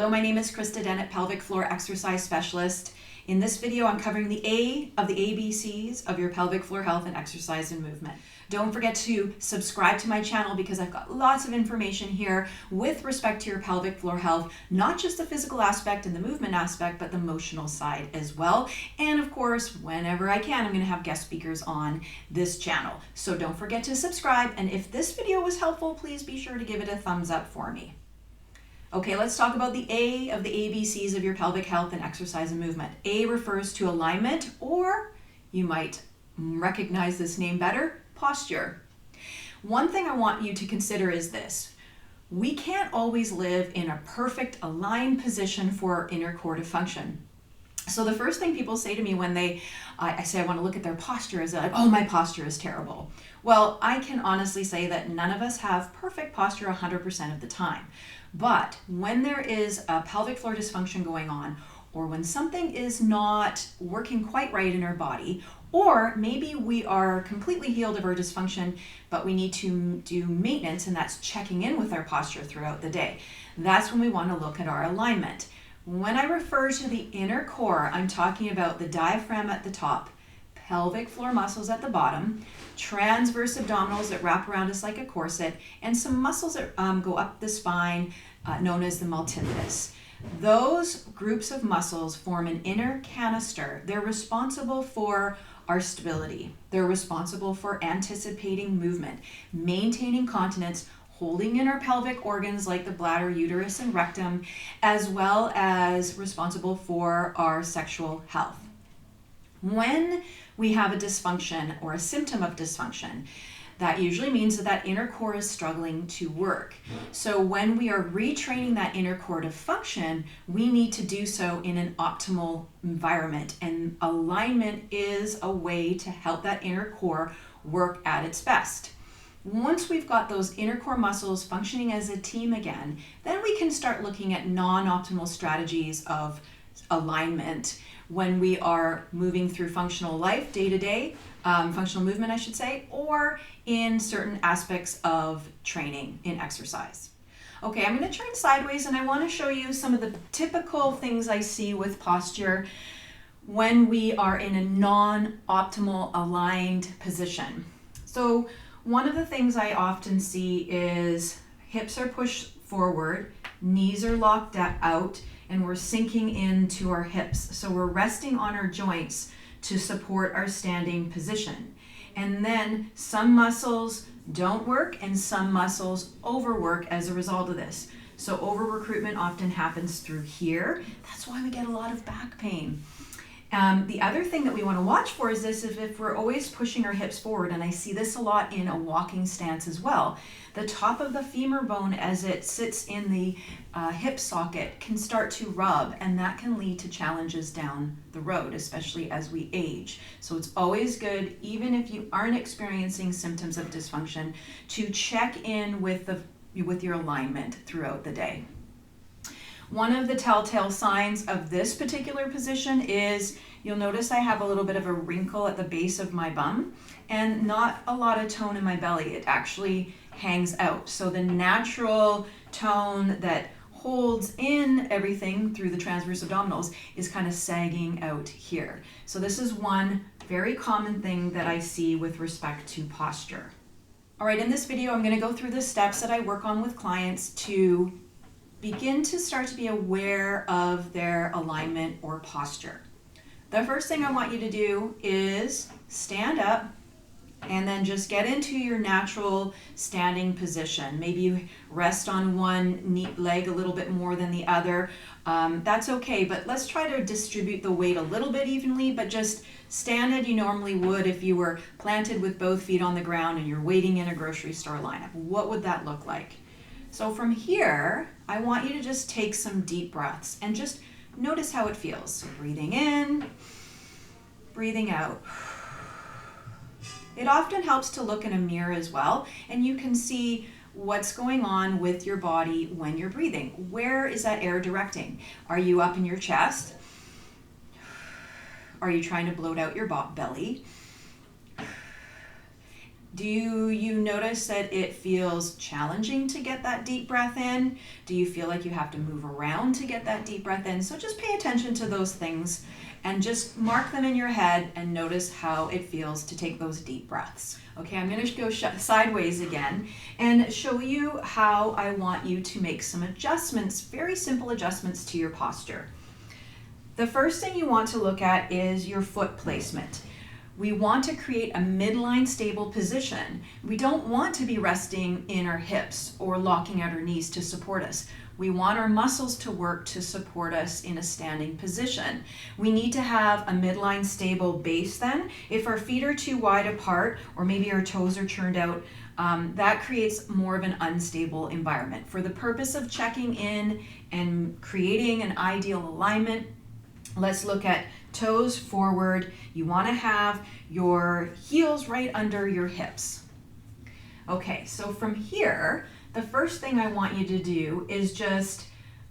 Hello, my name is Krista Dennett, pelvic floor exercise specialist. In this video, I'm covering the A of the ABCs of your pelvic floor health and exercise and movement. Don't forget to subscribe to my channel because I've got lots of information here with respect to your pelvic floor health, not just the physical aspect and the movement aspect, but the emotional side as well. And of course, whenever I can, I'm going to have guest speakers on this channel. So don't forget to subscribe. And if this video was helpful, please be sure to give it a thumbs up for me. Okay, let's talk about the A of the ABCs of your pelvic health and exercise and movement. A refers to alignment, or you might recognize this name better, posture. One thing I want you to consider is this. We can't always live in a perfect aligned position for our inner core to function. So the first thing people say to me when I say I want to look at their posture is like, oh, my posture is terrible. Well, I can honestly say that none of us have perfect posture 100% of the time. But when there is a pelvic floor dysfunction going on, or when something is not working quite right in our body, or maybe we are completely healed of our dysfunction, but we need to do maintenance, and that's checking in with our posture throughout the day. That's when we want to look at our alignment. When I refer to the inner core, I'm talking about the diaphragm at the top, pelvic floor muscles at the bottom, transverse abdominals that wrap around us like a corset, and some muscles that go up the spine, known as the multifidus. Those groups of muscles form an inner canister. They're responsible for our stability. They're responsible for anticipating movement, maintaining continence, holding in our pelvic organs like the bladder, uterus, and rectum, as well as responsible for our sexual health. When we have a dysfunction or a symptom of dysfunction, that usually means that inner core is struggling to work. So when we are retraining that inner core to function, we need to do so in an optimal environment. And alignment is a way to help that inner core work at its best. Once we've got those inner core muscles functioning as a team again, then we can start looking at non-optimal strategies of alignment when we are moving through functional life day to day, functional movement, I should say, or in certain aspects of training in exercise. Okay, I'm going to turn sideways and I want to show you some of the typical things I see with posture when we are in a non-optimal aligned position. So one of the things I often see is hips are pushed forward, knees are locked out, and we're sinking into our hips. So we're resting on our joints to support our standing position. And then some muscles don't work and some muscles overwork as a result of this. So over-recruitment often happens through here. That's why we get a lot of back pain. The other thing that we want to watch for is this, if we're always pushing our hips forward, and I see this a lot in a walking stance as well, the top of the femur bone as it sits in the hip socket can start to rub, and that can lead to challenges down the road, especially as we age. So it's always good, even if you aren't experiencing symptoms of dysfunction, to check in with your alignment throughout the day. One of the telltale signs of this particular position is you'll notice I have a little bit of a wrinkle at the base of my bum and not a lot of tone in my belly. It actually hangs out. So the natural tone that holds in everything through the transverse abdominals is kind of sagging out here. So this is one very common thing that I see with respect to posture. All right, in this video, I'm going to go through the steps that I work on with clients to begin to start to be aware of their alignment or posture. The first thing I want you to do is stand up and then just get into your natural standing position. Maybe you rest on one leg a little bit more than the other. That's okay, but let's try to distribute the weight a little bit evenly, but just stand as you normally would if you were planted with both feet on the ground and you're waiting in a grocery store lineup. What would that look like? So from here, I want you to just take some deep breaths and just notice how it feels. So breathing in, breathing out. It often helps to look in a mirror as well, and you can see what's going on with your body when you're breathing. Where is that air directing? Are you up in your chest? Are you trying to bloat out your belly? Do you notice that it feels challenging to get that deep breath in? Do you feel like you have to move around to get that deep breath in? So just pay attention to those things and just mark them in your head and notice how it feels to take those deep breaths. Okay, I'm going to go sideways again and show you how I want you to make some adjustments, very simple adjustments to your posture. The first thing you want to look at is your foot placement. We want to create a midline stable position. We don't want to be resting in our hips or locking out our knees to support us. We want our muscles to work to support us in a standing position. We need to have a midline stable base then. If our feet are too wide apart or maybe our toes are turned out, that creates more of an unstable environment. For the purpose of checking in and creating an ideal alignment, let's look at toes forward. You want to have your heels right under your hips. Okay, so from here, the first thing I want you to do is just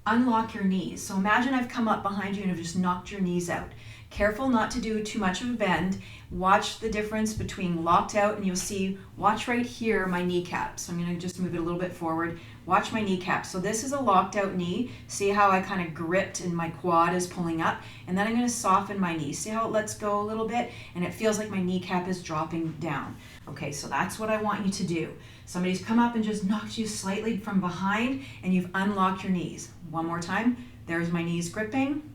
unlock your knees. So imagine I've come up behind you and I've just knocked your knees out. Careful not to do too much of a bend. Watch the difference between locked out and you'll see, watch right here, my kneecap. So I'm going to just move it a little bit forward. Watch my kneecap. So this is a locked out knee. See how I kind of gripped and my quad is pulling up? And then I'm going to soften my knee. See how it lets go a little bit? And it feels like my kneecap is dropping down. Okay, so that's what I want you to do. Somebody's come up and just knocked you slightly from behind and you've unlocked your knees. One more time. There's my knees gripping.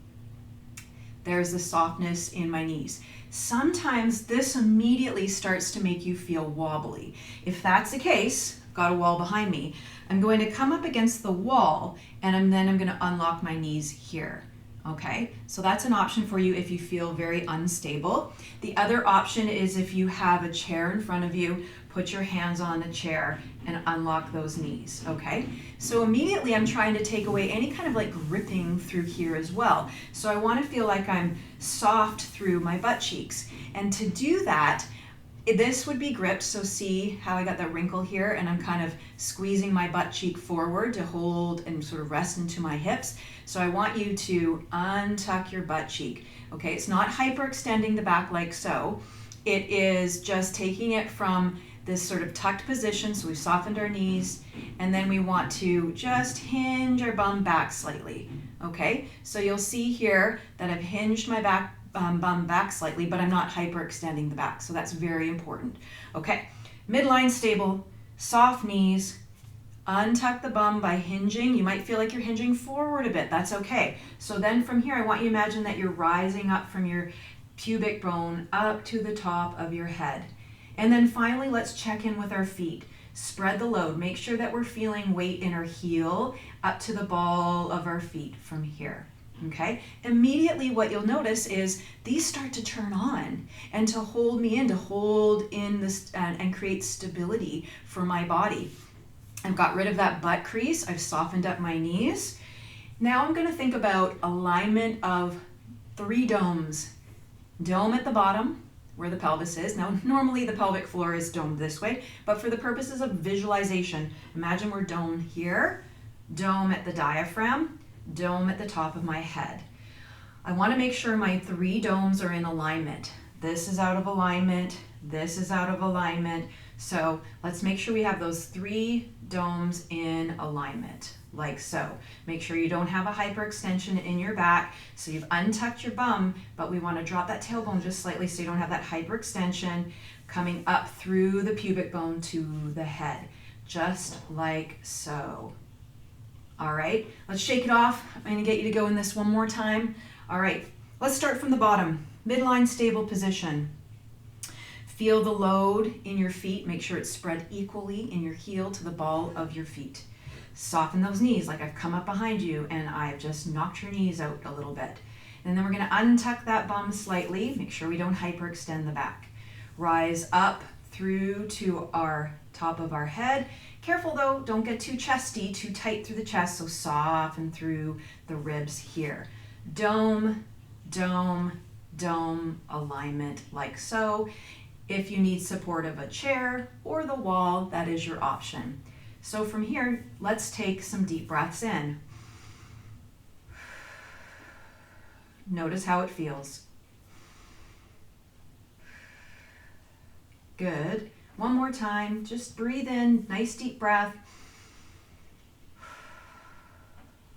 There's the softness in my knees. Sometimes this immediately starts to make you feel wobbly. If that's the case, got a wall behind me, I'm going to come up against the wall and then I'm going to unlock my knees here. Okay, so that's an option for you if you feel very unstable. The other option is if you have a chair in front of you, put your hands on the chair and unlock those knees, okay? So immediately I'm trying to take away any kind of like gripping through here as well. So I want to feel like I'm soft through my butt cheeks. And to do that, this would be gripped, so see how I got that wrinkle here and I'm kind of squeezing my butt cheek forward to hold and sort of rest into my hips. So I want you to untuck your butt cheek. Okay, it's not hyperextending the back like so. It is just taking it from this sort of tucked position, so we've softened our knees, and then we want to just hinge our bum back slightly. Okay, so you'll see here that I've hinged my bum back slightly, but I'm not hyperextending the back, so that's very important. Okay, midline stable, soft knees, untuck the bum by hinging. You might feel like you're hinging forward a bit, that's okay. So then from here, I want you to imagine that you're rising up from your pubic bone up to the top of your head. And then finally, let's check in with our feet. Spread the load. Make sure that we're feeling weight in our heel up to the ball of our feet from here. Okay? Immediately what you'll notice is these start to turn on and to hold me in, to hold in this and create stability for my body. I've got rid of that butt crease. I've softened up my knees. Now I'm going to think about alignment of 3 domes. Dome at the bottom, where the pelvis is. Now, normally the pelvic floor is domed this way, but for the purposes of visualization, imagine we're domed here, dome at the diaphragm, dome at the top of my head. I want to make sure my 3 domes are in alignment. This is out of alignment, this is out of alignment. So let's make sure we have those 3 domes in alignment, like so. Make sure you don't have a hyperextension in your back. So you've untucked your bum, but we want to drop that tailbone just slightly so you don't have that hyperextension coming up through the pubic bone to the head, just like so. All right, let's shake it off. I'm going to get you to go in this one more time. All right, let's start from the bottom. Midline stable position. Feel the load in your feet. Make sure it's spread equally in your heel to the ball of your feet. Soften those knees like I've come up behind you and I've just knocked your knees out a little bit. And then we're going to untuck that bum slightly. Make sure we don't hyperextend the back. Rise up through to our top of our head. Careful though, don't get too chesty, too tight through the chest, so soften through the ribs here. Dome, dome, dome alignment like so. If you need support of a chair or the wall, that is your option. So from here, let's take some deep breaths in. Notice how it feels. Good. One more time, just breathe in, nice deep breath.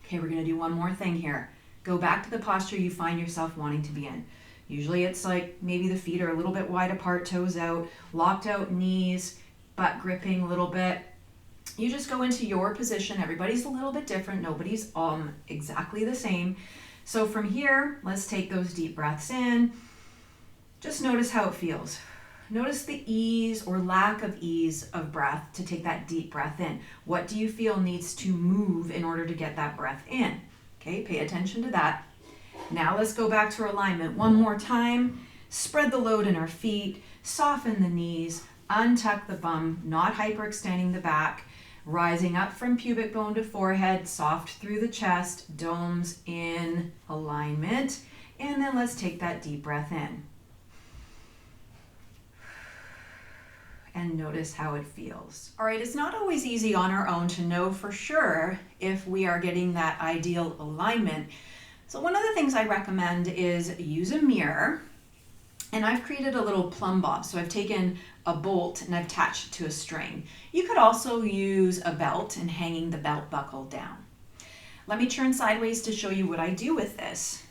Okay, we're gonna do one more thing here. Go back to the posture you find yourself wanting to be in. Usually it's like maybe the feet are a little bit wide apart, toes out, locked out knees, butt gripping a little bit. You just go into your position. Everybody's a little bit different. Nobody's exactly the same. So from here, let's take those deep breaths in. Just notice how it feels. Notice the ease or lack of ease of breath to take that deep breath in. What do you feel needs to move in order to get that breath in? Okay, pay attention to that. Now let's go back to our alignment one more time. Spread the load in our feet, soften the knees, untuck the bum, not hyperextending the back, rising up from pubic bone to forehead, soft through the chest, domes in alignment. And then let's take that deep breath in. And notice how it feels. All right, it's not always easy on our own to know for sure if we are getting that ideal alignment. So one of the things I recommend is use a mirror, and I've created a little plumb bob. So I've taken a bolt and I've attached it to a string. You could also use a belt and hanging the belt buckle down. Let me turn sideways to show you what I do with this.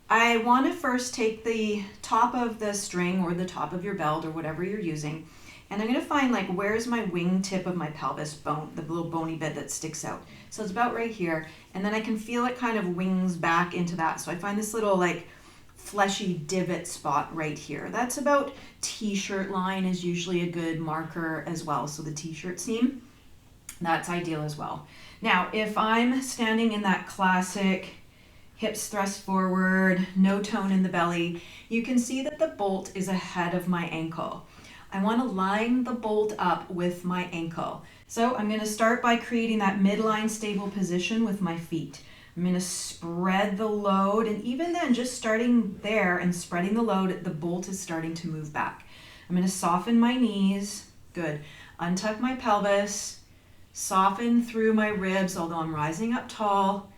I want to first take the top of the string or the top of your belt or whatever you're using, and I'm going to find like where's my wingtip of my pelvis bone, the little bony bit that sticks out. So it's about right here, and then I can feel it kind of wings back into that. So I find this little like fleshy divot spot right here. That's about t-shirt line is usually a good marker as well. So the t-shirt seam, that's ideal as well. Now, if I'm standing in that classic hips thrust forward, no tone in the belly, you can see that the bolt is ahead of my ankle. I want to line the bolt up with my ankle. So I'm going to start by creating that midline stable position with my feet. I'm going to spread the load, and even then, just starting there and spreading the load, the bolt is starting to move back. I'm going to soften my knees. Good. Untuck my pelvis. Soften through my ribs, although I'm rising up tall.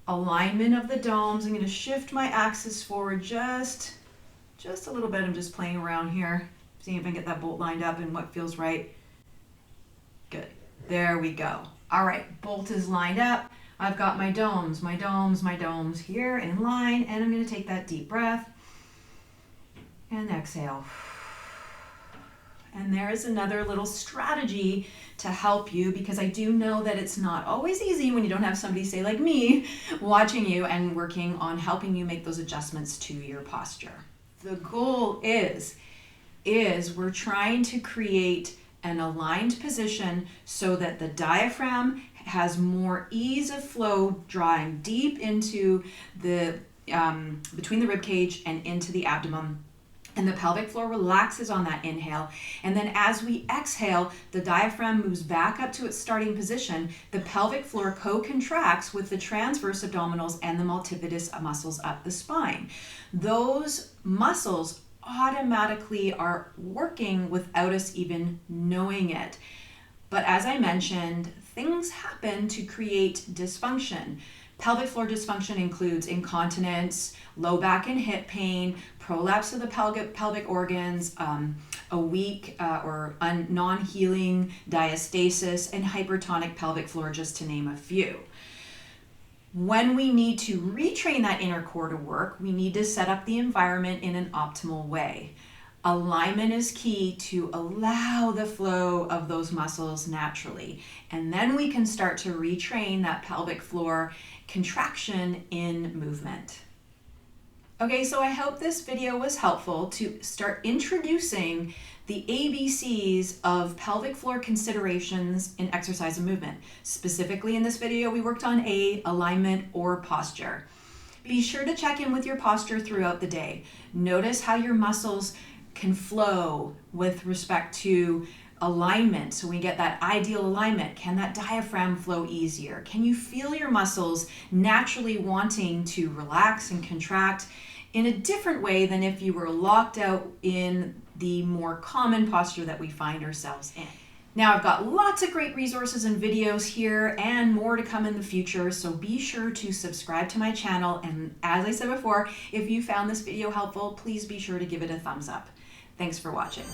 Alignment of the domes. I'm going to shift my axis forward just a little bit. I'm just playing around here, seeing if I can get that bolt lined up and what feels right. Good. There we go. All right, bolt is lined up. I've got my domes here in line, and I'm going to take that deep breath and exhale. And there is another little strategy to help you, because I do know that it's not always easy when you don't have somebody, say like me, watching you and working on helping you make those adjustments to your posture. The goal is we're trying to create an aligned position so that the diaphragm has more ease of flow, drawing deep into the between the rib cage and into the abdomen. And the pelvic floor relaxes on that inhale. And then as we exhale, the diaphragm moves back up to its starting position. The pelvic floor co-contracts with the transverse abdominals and the multifidus muscles up the spine. Those muscles automatically are working without us even knowing it. But as I mentioned, things happen to create dysfunction. Pelvic floor dysfunction includes incontinence, low back and hip pain, prolapse of the pelvic organs, a weak or non-healing diastasis, and hypertonic pelvic floor, just to name a few. When we need to retrain that inner core to work, we need to set up the environment in an optimal way. Alignment is key to allow the flow of those muscles naturally. And then we can start to retrain that pelvic floor contraction in movement. Okay, so I hope this video was helpful to start introducing the ABCs of pelvic floor considerations in exercise and movement. Specifically in this video, we worked on alignment or posture. Be sure to check in with your posture throughout the day. Notice how your muscles can flow with respect to alignment. So we get that ideal alignment. Can that diaphragm flow easier? Can you feel your muscles naturally wanting to relax and contract in a different way than if you were locked out in the more common posture that we find ourselves in? Now, I've got lots of great resources and videos here and more to come in the future, so be sure to subscribe to my channel. And as I said before, if you found this video helpful, please be sure to give it a thumbs up. Thanks for watching.